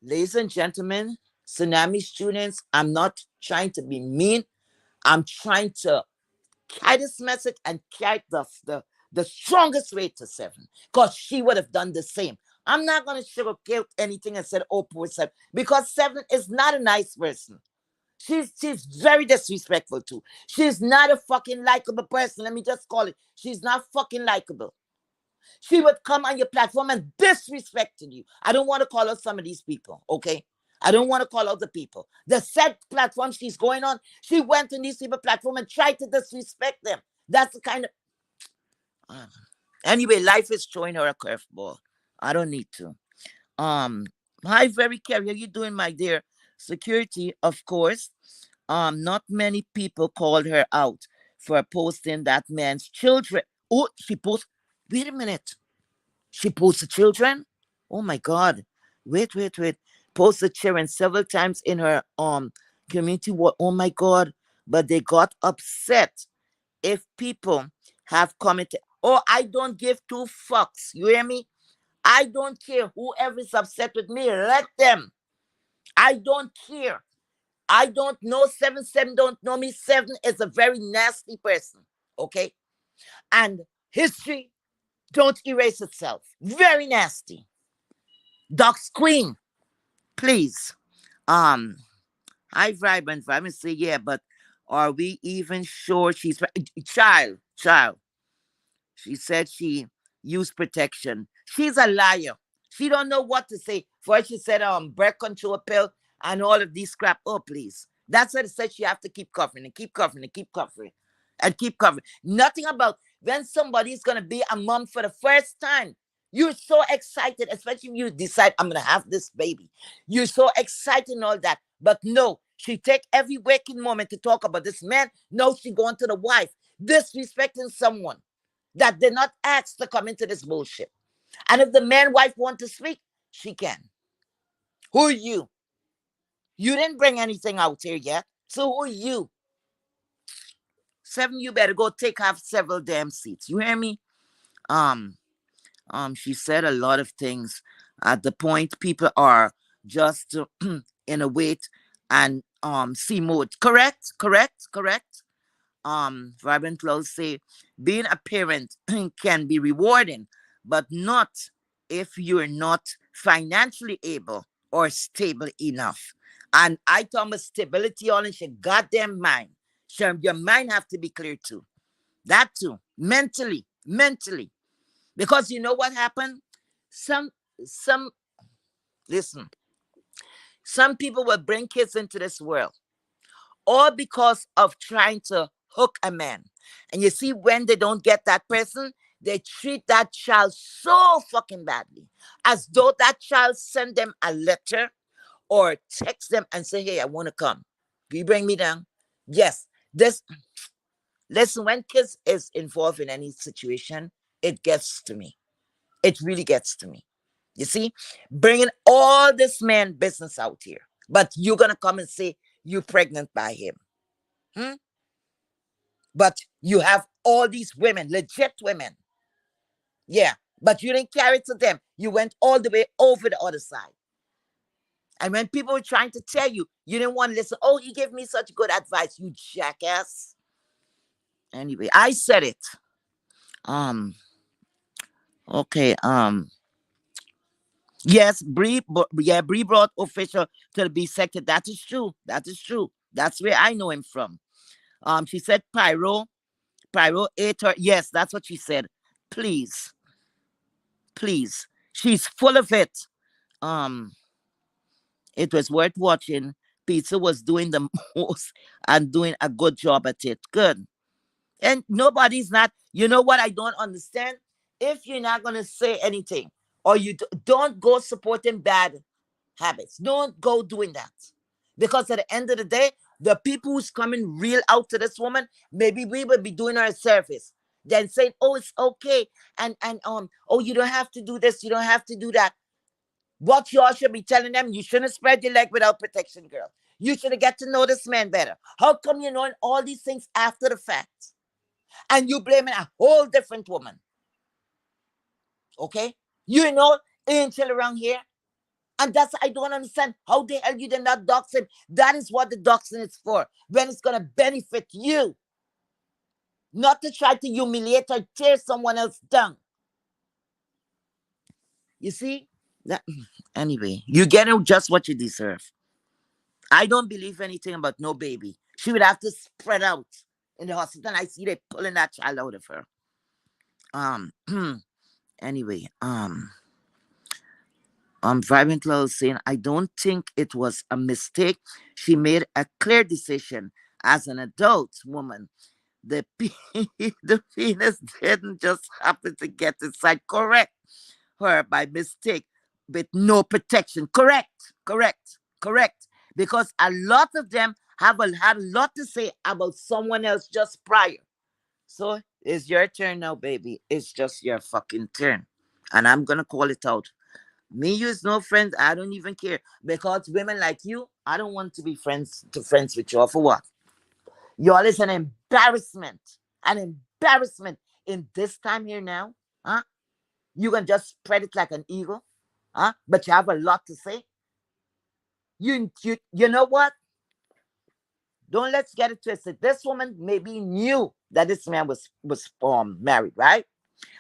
Ladies and gentlemen, Tsunami students, I'm not trying to be mean. I'm trying to carry this message and carry the strongest way to Seven, because she would have done the same. I'm not going to sugarcoat anything and said, oh, poor Seven, because Seven is not a nice person. She's very disrespectful too. She's not a fucking likable person. Let me just call it. She's not fucking likable. She would come on your platform and disrespected you. I don't want to call out some of these people, okay? I don't want to call out the people. The said platform she's going on, she went on these people platform and tried to disrespect them. That's the kind of anyway, life is throwing her a curveball. I don't need to. Um, Hi, very carry. How you doing, my dear? Security, of course. Not many people called her out for posting that man's children. Oh, she post. Wait a minute. She posted children. Oh my God. Wait. Posted children several times in her community. What? Oh my God. But they got upset if people have commented. Oh, I don't give two fucks. You hear me? I don't care. Whoever is upset with me, let them. I don't care. I don't know Seven. Seven don't know me. Seven is a very nasty person. Okay? And history don't erase itself. Very nasty. Doc's Queen, please. Um, Hi, Vibrant. Vibrant say, yeah, but are we even sure she's child? She said she used protection. She's a liar. She don't know what to say. First she said birth control pill and all of these crap. Oh, please. That's what it said. She have to keep covering and keep covering and keep covering and keep covering. Nothing about when somebody's gonna be a mom for the first time. You're so excited, especially if you decide I'm gonna have this baby. You're so excited and all that. But no, she take every waking moment to talk about this man. No, she going to the wife, disrespecting someone that did not ask to come into this bullshit. And if the man wife want to speak, she can. Who are you? You didn't bring anything out here yet. So who are you? Seven, you better go take off several damn seats. You hear me? Um, she said a lot of things. At the point, people are just in a wait and see mode. Correct. Vibrant Clothes say being a parent can be rewarding, but not if you're not financially able or stable enough. And I talk about stability all in your goddamn mind. Sure, your mind have to be clear too. That too. Mentally. Because you know what happened? Some some listen, some people will bring kids into this world all because of trying to hook a man. And you see, when they don't get that person, they treat that child so fucking badly, as though that child sent them a letter or text them and say, hey, I want to come. Can you bring me down? Yes. This Listen, when kids is involved in any situation, it gets to me. It really gets to me. You see, bringing all this man business out here, but you're gonna come and say you pregnant by him. Hmm? But you have all these women, legit women. Yeah. But you didn't carry it to them. You went all the way over the other side. And when people were trying to tell you, you didn't want to listen. Oh, he gave me such good advice, you jackass. Anyway, I said it. Um, okay. Yes, Bree brought official to the B sector. That is true. That is true. That's where I know him from. She said Pyro ate her. Yes, that's what she said. Please, please. She's full of it. Um, it was worth watching. Pizza was doing the most and doing a good job at it. Good. And nobody's not, you know what I don't understand? If you're not going to say anything or don't go supporting bad habits, don't go doing that. Because at the end of the day, the people who's coming real out to this woman, maybe we would be doing her a service. Then saying, oh, it's okay. And oh, you don't have to do this, you don't have to do that. What y'all should be telling them, you shouldn't spread your leg without protection, girl. You should have get to know this man better. How come you knowing all these things after the fact? And you blaming a whole different woman. Okay? You know Angel around here. And that's, I don't understand how the hell you did not dox him. That is what the doxing is for. When it's gonna benefit you, not to try to humiliate or tear someone else down. You see? That, anyway, you get just what you deserve. I don't believe anything about no baby. She would have to spread out in the hospital. And I see they pulling that child out of her. Um anyway, Vibrant Law is saying, I don't think it was a mistake. She made a clear decision as an adult woman. The, the penis didn't just happen to get inside. Correct her by mistake with no protection. Correct, correct, correct. Because a lot of them have had a lot to say about someone else just prior. So it's your turn now, baby. It's just your fucking turn. And I'm going to call it out. Me, you is no friends. I don't even care. Because women like you, I don't want to be friends with you. For what? Y'all is an embarrassment. An embarrassment in this time here now. Huh? You can just spread it like an eagle. Huh? But you have a lot to say. You know what? Don't let's get it twisted. This woman maybe knew that this man was married, right?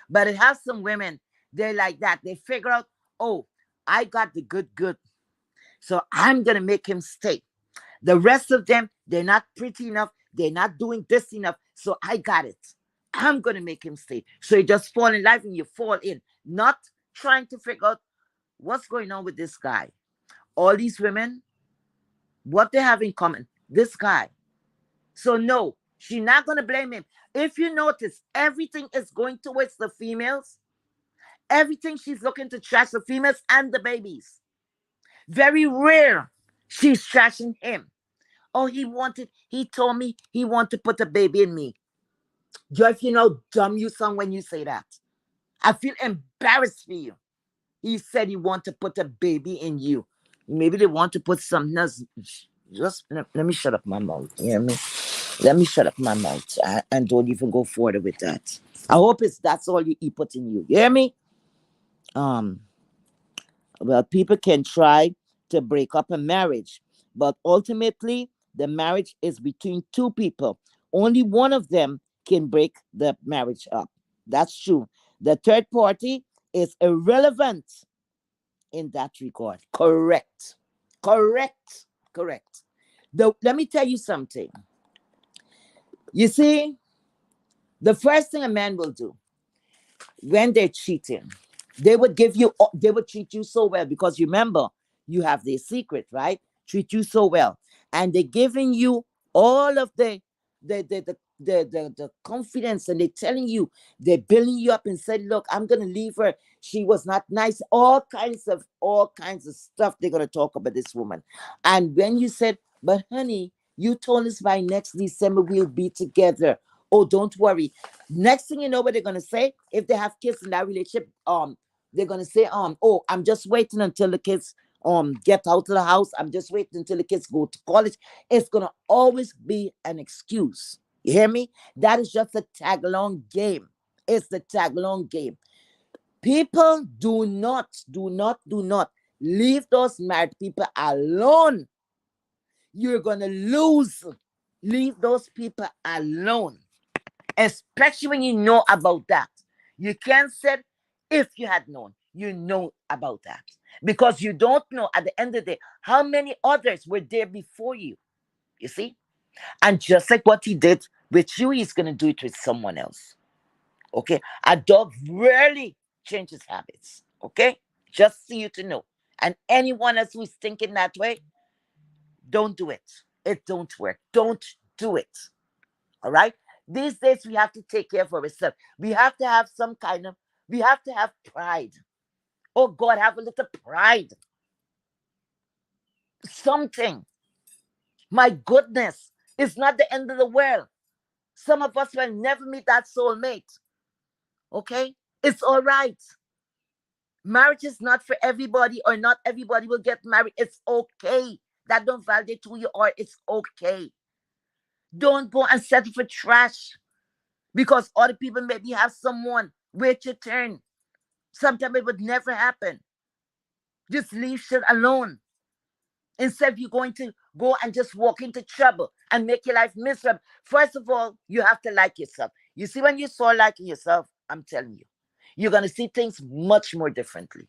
But it has some women, they're like that. They figure out, oh, I got the good. So I'm gonna make him stay. The rest of them, they're not pretty enough, they're not doing this enough. So I got it. I'm gonna make him stay. So you just fall in love and you fall in, not trying to figure out what's going on with this guy. All these women, what they have in common, this guy. So no, she's not gonna blame him. If you notice, everything is going towards the females. Everything she's looking to trash the females and the babies. Very rare she's trashing him. Oh, he told me he wanted to put a baby in me. Just you know, dumb you son when you say that. I feel embarrassed for you. He said he want to put a baby in you. Maybe they want to put something else. Just let me shut up my mouth. You hear me? Let me shut up my mouth and don't even go further with that. I hope that's all you put in you. You hear me? Um, well, people can try to break up a marriage, but ultimately, the marriage is between two people. Only one of them can break the marriage up. That's true. The third party is irrelevant in that regard. Correct. Correct. Correct. Let me tell you something. You see, the first thing a man will do when they're cheating, they would treat you so well because remember, you have their secret, right? Treat you so well. And they're giving you all of the confidence and they're telling you, they're building you up and said, look, I'm gonna leave her. She was not nice. All kinds of stuff they're gonna talk about this woman. And when you said, but honey, you told us by next December we'll be together. Oh, don't worry. Next thing you know what they're gonna say, if they have kids in that relationship, they're gonna say, oh, I'm just waiting until the kids get out of the house. I'm just waiting until the kids go to college. It's gonna always be an excuse. You hear me? That is just a tag along game. It's the tag along game. People do not leave those married people alone. You're gonna lose. Leave those people alone, especially when you know about that. You can't say if you had known, you know about that. Because you don't know at the end of the day how many others were there before you. You see? And just like what he did with you, he's going to do it with someone else. Okay? A dog rarely changes habits. Okay? Just so you to know. And anyone else who's thinking that way, don't do it. It don't work. Don't do it. All right? These days we have to take care of ourselves. We have to have we have to have pride. Oh God, have a little pride. Something. My goodness. It's not the end of the world. Some of us will never meet that soulmate. Okay? It's all right. Marriage is not for everybody, or not everybody will get married. It's okay. That don't validate who you are. It's okay. Don't go and settle for trash because other people maybe have someone. Wait your turn. Sometimes it would never happen. Just leave shit alone. Instead of you going to go and just walk into trouble and make your life miserable. First of all, you have to like yourself. You see, when you start liking yourself, I'm telling you, you're going to see things much more differently.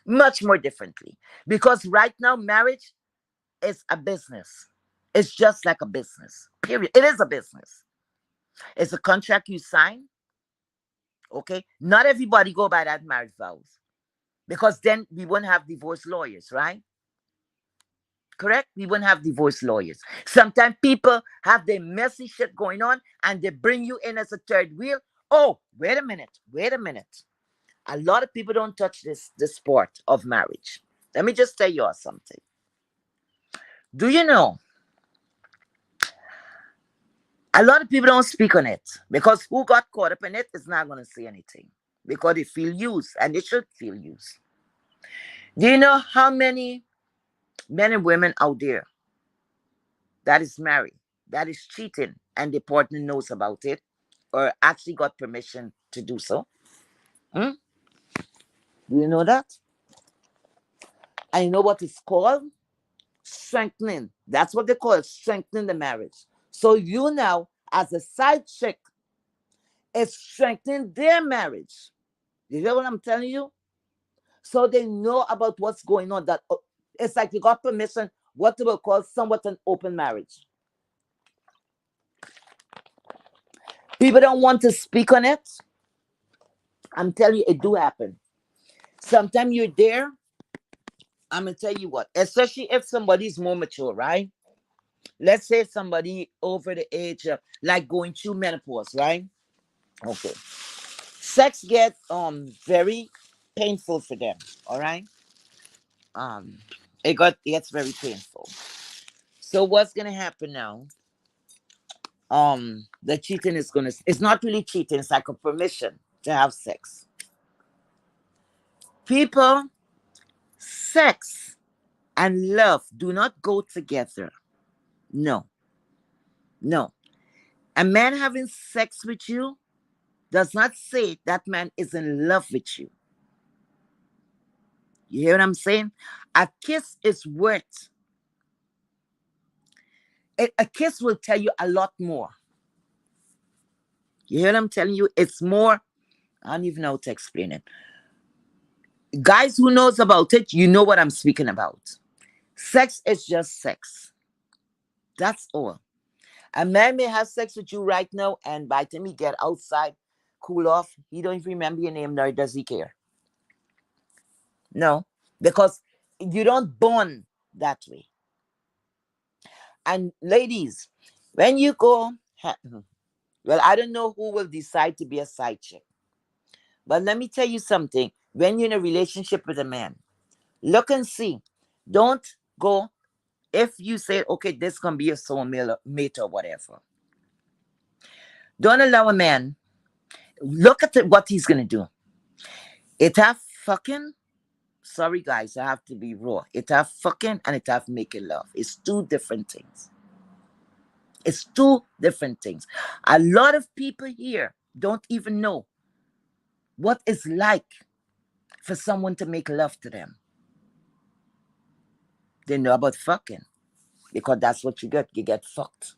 Much more differently. Because right now, marriage is a business. It's just like a business. Period. It is a business. It's a contract you sign. Okay. Not everybody go by that marriage vows. Because then we wouldn't have divorce lawyers, right? Correct? We wouldn't have divorce lawyers. Sometimes people have their messy shit going on and they bring you in as a third wheel. Oh, wait a minute. Wait a minute. A lot of people don't touch this sport of marriage. Let me just tell you all something. Do you know? A lot of people don't speak on it because who got caught up in it is not going to say anything because they feel used and they should feel used. Do you know how many men and women out there that is married, that is cheating, and the partner knows about it or actually got permission to do so? Hmm? Do you know that? And you know what it's called? Strengthening. That's what they call it, strengthening the marriage. So you now, as a side chick, is strengthening their marriage. You hear what I'm telling you? So they know about what's going on. That it's like you got permission, what they will call somewhat an open marriage. People don't want to speak on it. I'm telling you, it do happen. Sometimes you're there. I'm gonna tell you what, especially if somebody's more mature, right? Let's say somebody over the age of like going through menopause, right? Okay. Sex gets very painful for them, all right? Um it gets very painful. So what's gonna happen now? The cheating is gonna, it's not really cheating, it's like a permission to have sex. People, sex and love do not go together. No, no. A man having sex with you does not say that man is in love with you. You hear what I'm saying? A kiss is worth, a kiss will tell you a lot more. You hear what I'm telling you? It's more, I don't even know how to explain it. Guys who knows about it, you know what I'm speaking about. Sex is just sex. That's all. A man may have sex with you right now, and by the time he get outside, cool off, he don't even remember your name, nor does he care. No, because you don't bond that way. And ladies, when you go, well, I don't know who will decide to be a side chick, but let me tell you something. When you're in a relationship with a man, look and see. Don't go, if you say, okay, this can be a soul mate or whatever. Don't allow a man, look at what he's going to do. It have fucking, sorry guys, I have to be raw. It have fucking and it have making love. It's two different things. It's two different things. A lot of people here don't even know what it's like for someone to make love to them. They know about fucking because that's what you get. You get fucked.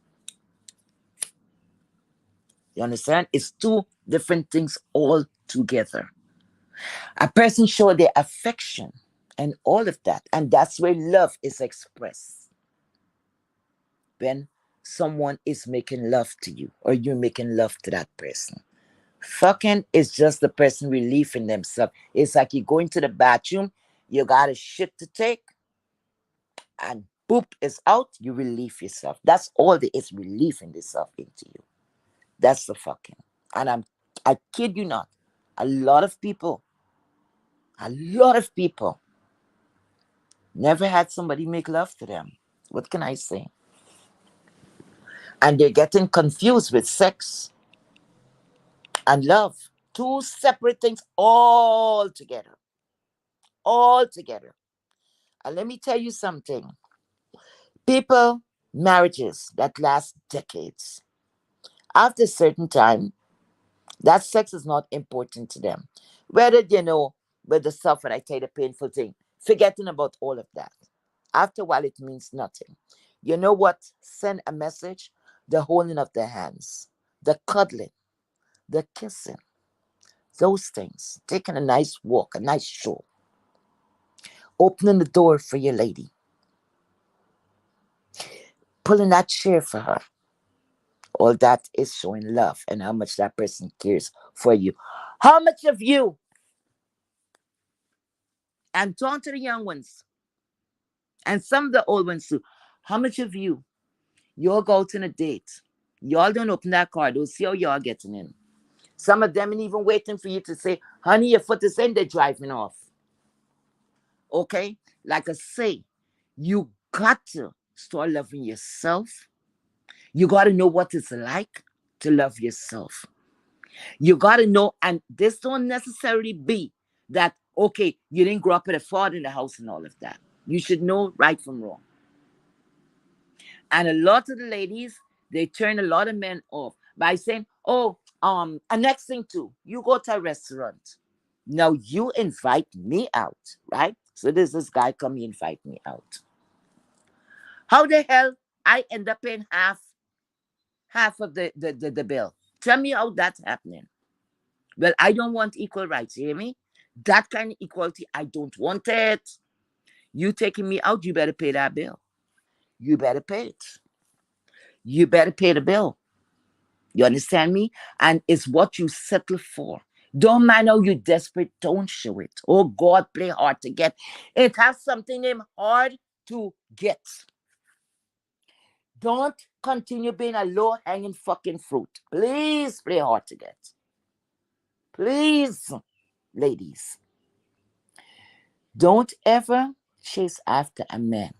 You understand? It's two different things all together. A person show their affection and all of that, and that's where love is expressed. When someone is making love to you or you're making love to that person. Fucking is just the person relieving themselves. It's like you go into the bathroom, you got a shit to take, and boop is out, you relieve yourself. That's all there is, relieving yourself into you. That's the fucking. And I kid you not, a lot of people, a lot of people never had somebody make love to them. What can I say? And they're getting confused with sex and love. Two separate things all together. All together. And let me tell you something. People, marriages that last decades, after a certain time, that sex is not important to them. Whether, with the stuff, and I tell you the painful thing, forgetting about all of that. After a while, it means nothing. You know what? Send a message. The holding of the hands, the cuddling, the kissing, those things. Taking a nice walk, a nice stroll, opening the door for your lady, pulling that chair for her. All that is showing love and how much that person cares for you. How much of you, and talk to the young ones and some of the old ones too, how much of you, y'all go out on a date, y'all don't open that car, don't see how y'all getting in. Some of them ain't even waiting for you to say, honey, your foot is in, they're driving off. Okay? Like I say, you got to start loving yourself. You got to know what it's like to love yourself. You got to know, and this don't necessarily be that, okay, you didn't grow up with a father in the house and all of that. You should know right from wrong. And a lot of the ladies, they turn a lot of men off by saying, oh, and next thing too, you go to a restaurant. Now you invite me out, right? So there's this guy come invite me out. How the hell I end up paying half of the bill? Tell me how that's happening. Well, I don't want equal rights, you hear me? That kind of equality, I don't want it. You taking me out, you better pay that bill. You better pay it. You better pay the bill. You understand me? And it's what you settle for. Don't mind how you desperate, don't show it. Oh God, play hard to get. It has something in hard to get. Don't continue being a low hanging fucking fruit. Please play hard to get. Please, ladies, don't ever chase after a man.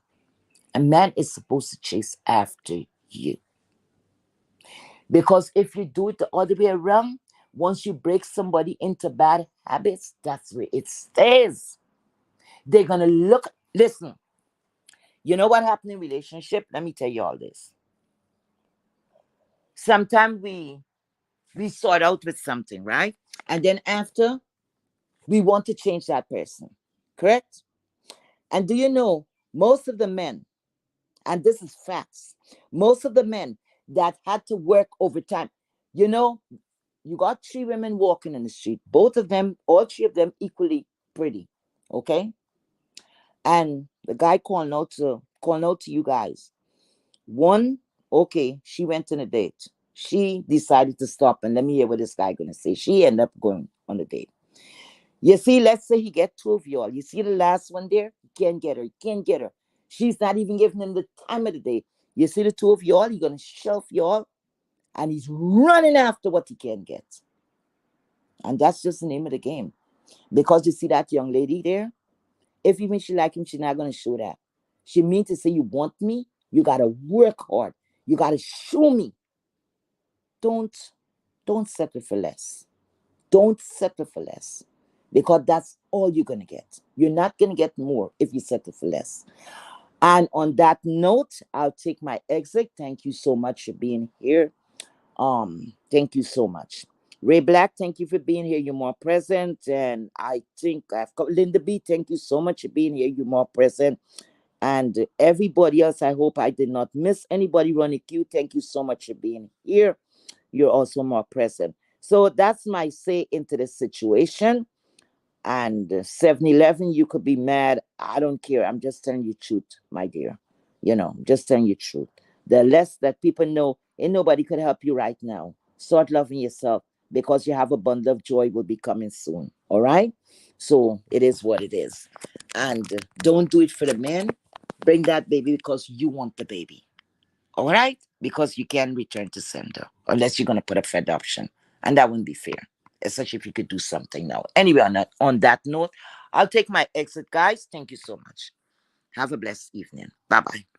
A man is supposed to chase after you. Because if you do it the other way around, once you break somebody into bad habits, that's where it stays. They're gonna look. Listen, you know what happened in relationship? Let me tell you all this. Sometimes we sort out with something, right? And then after we want to change that person, correct? And do you know most of the men, and this is facts, most of the men that had to work overtime, you know, you got three women walking in the street, both of them, all three of them equally pretty, okay? And the guy calling out to you guys. One, okay, she went on a date. She decided to stop, and let me hear what this guy gonna say. She ended up going on a date. You see, let's say he get two of y'all. You see the last one there? He can't get her. He can't get her. She's not even giving him the time of the day. You see the two of y'all? He's gonna shelf y'all, and he's running after what he can get. And that's just the name of the game. Because you see that young lady there? If even she like him, she's not gonna show that. She means to say you want me, you gotta work hard. You gotta show me. Don't don't settle for less. Don't settle for less. Because that's all you're gonna get. You're not gonna get more if you settle for less. And on that note, I'll take my exit. Thank you so much for being here. Thank you so much. Ray Black, thank you for being here. You're more present. And I think I've got Linda B, thank you so much for being here. You're more present. And everybody else, I hope I did not miss anybody running queue. Thank you so much for being here. You're also more present. So that's my say into the situation. And 7-Eleven, you could be mad. I don't care. I'm just telling you truth, my dear. Just telling you truth. The less that people know, and nobody could help you right now. Start loving yourself because you have a bundle of joy will be coming soon. All right? So it is what it is. And don't do it for the man. Bring that baby because you want the baby. All right? Because you can return to sender unless you're going to put up for adoption. And that wouldn't be fair, especially if you could do something now. Anyway, on that note, I'll take my exit, guys. Thank you so much. Have a blessed evening. Bye bye.